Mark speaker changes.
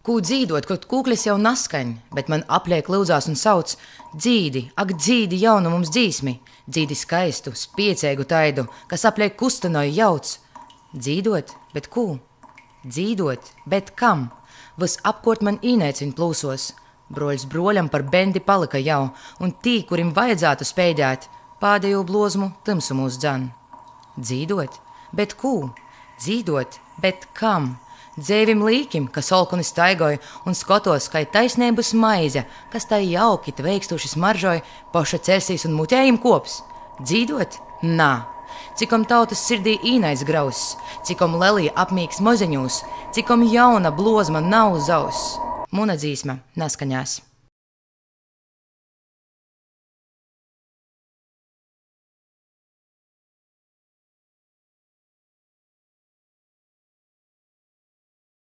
Speaker 1: Kū dzīdot, kaut kūklis jau naskaņ, bet man apliek lūdzās un sauc: dzīdi, ak dzīdi jaunu mums dzīsmi, dzīdi skaistu, spiecēgu taidu, kas apliek kustanoju jauc. Dzīdot, bet kū? Dzīdot, bet kam? Vis apkort man īnēciņ plūsos. Broļs broļam par bendi palika jau, un tī, kurim vajadzētu spēļēt, pādējo blozmu tymsu mūs dzan. Dzīdot, bet kū? Dzīdot, bet kam? Dzēvim līkim, kas olkuni staigoja, un skotos, kai taisnības maize, kas tai jauki veikstuši smaržoja, poša celsīs un mutējim kops. Dzīdot? Nā. Cikom tautas sirdī īnais grauss, cikom lelija apmīgs mozeņūs, cikom jauna blozma nav zaus. Muna dzīsma naskaņās.